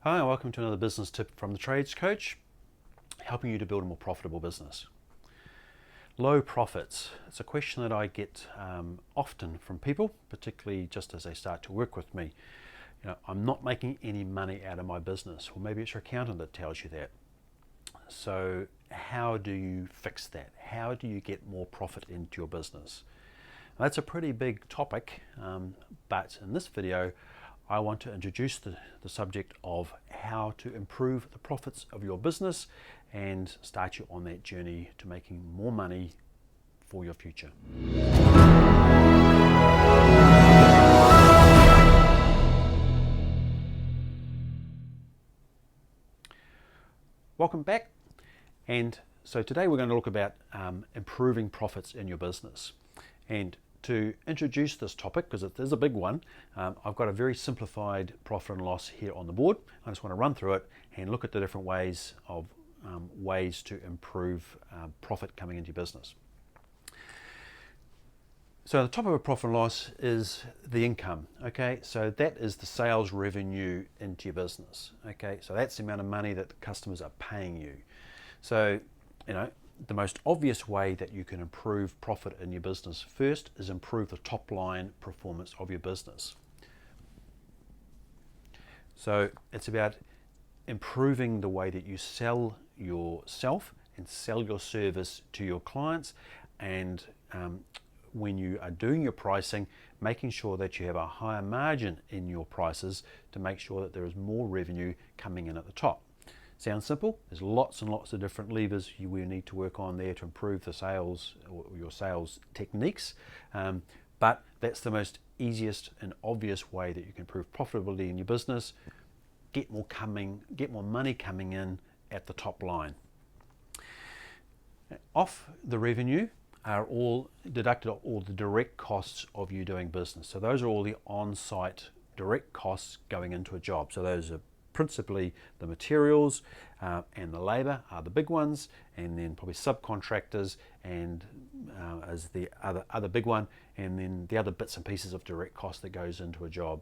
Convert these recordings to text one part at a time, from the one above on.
Hi, and welcome to another business tip from the Trades Coach, helping you to build a more profitable business. Low profits. It's a question that I get often from people, particularly just as they start to work with me. I'm not making any money out of my business, or maybe it's your accountant that tells you that. So how do you fix that? How do you get more profit into your business? Now, that's a pretty big topic, but in this video, I want to introduce the subject of how to improve the profits of your business and start you on that journey to making more money for your future. Welcome back. And so today we're going to look about improving profits in your business. And to introduce this topic, because it is a big one, I've got a very simplified profit and loss here on the board. I just want to run through it and look at the different ways to improve profit coming into your business. So the top of a profit and loss is the income. Okay, so that is the sales revenue into your business. Okay, so that's the amount of money that the customers are paying you. So, the most obvious way that you can improve profit in your business first is improve the top line performance of your business. So it's about improving the way that you sell yourself and sell your service to your clients, and when you are doing your pricing, making sure that you have a higher margin in your prices to make sure that there is more revenue coming in at the top. Sounds simple. There's lots and lots of different levers you will need to work on there to improve the sales or your sales techniques, but that's the most easiest and obvious way that you can improve profitability in your business. Get more money coming in at the top line. Off the revenue are all deducted all the direct costs of you doing business. So those are all the on-site direct costs going into a job. So those are principally the materials and the labor are the big ones, and then probably subcontractors and as the other big one, and then the other bits and pieces of direct cost that goes into a job,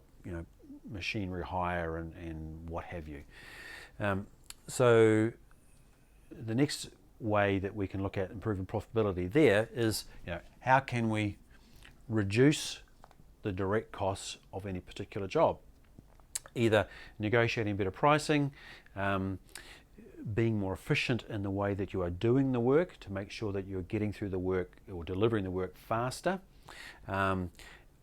machinery hire and what have you. So the next way that we can look at improving profitability there is, how can we reduce the direct costs of any particular job? Either negotiating better pricing, being more efficient in the way that you are doing the work to make sure that you're getting through the work or delivering the work faster.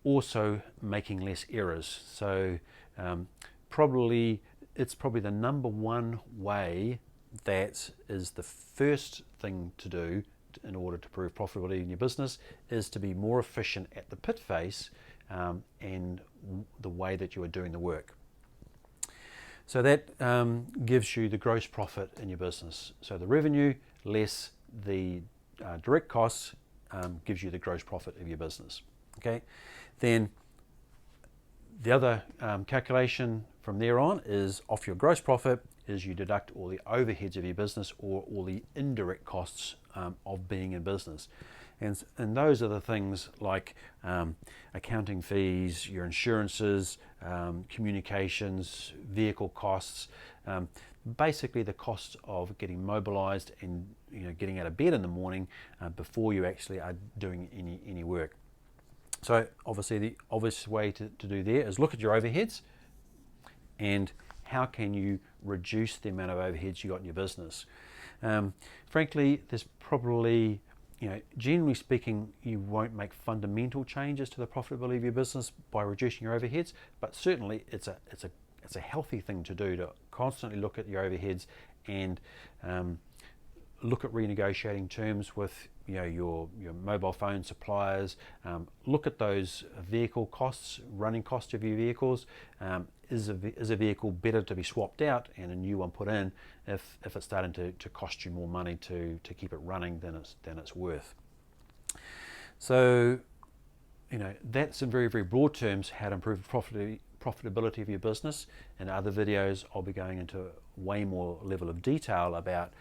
Also making less errors. So it's probably the number one way that is the first thing to do in order to improve profitability in your business is to be more efficient at the pit face and the way that you are doing the work. So that gives you the gross profit in your business. So the revenue less the direct costs gives you the gross profit of your business. Okay, then the other calculation from there on is off your gross profit is you deduct all the overheads of your business or all the indirect costs of being in business. And those are the things like accounting fees, your insurances, communications, vehicle costs, basically the cost of getting mobilized and getting out of bed in the morning before you actually are doing any work. So obviously the obvious way to do there is look at your overheads and how can you reduce the amount of overheads you got in your business. Frankly, there's probably, generally speaking, you won't make fundamental changes to the profitability of your business by reducing your overheads, but certainly it's a healthy thing to do to constantly look at your overheads and look at renegotiating terms with your mobile phone suppliers. Look at those vehicle costs, running costs of your vehicles. Is a vehicle better to be swapped out and a new one put in if it's starting to cost you more money to keep it running than it's worth? So that's in very, very broad terms how to improve profitability of your business. In other videos I'll be going into way more level of detail about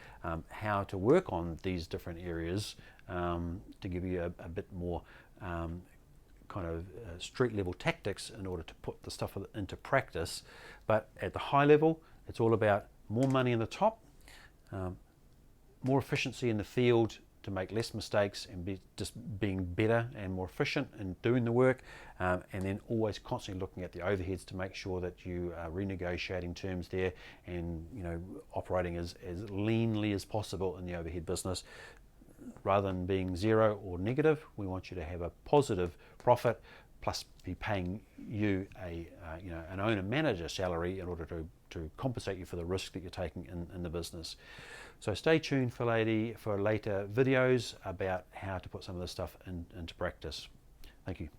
how to work on these different areas to give you a bit more kind of street level tactics in order to put the stuff into practice. But at the high level, It's all about more money in the top, more efficiency in the field to make less mistakes and just being better and more efficient in doing the work, and then always constantly looking at the overheads to make sure that you are renegotiating terms there and operating as leanly as possible in the overhead business. Rather than being zero or negative, we want you to have a positive profit plus be paying you an owner manager salary in order to compensate you for the risk that you're taking in the business. So stay tuned for later videos about how to put some of this stuff into practice. Thank you.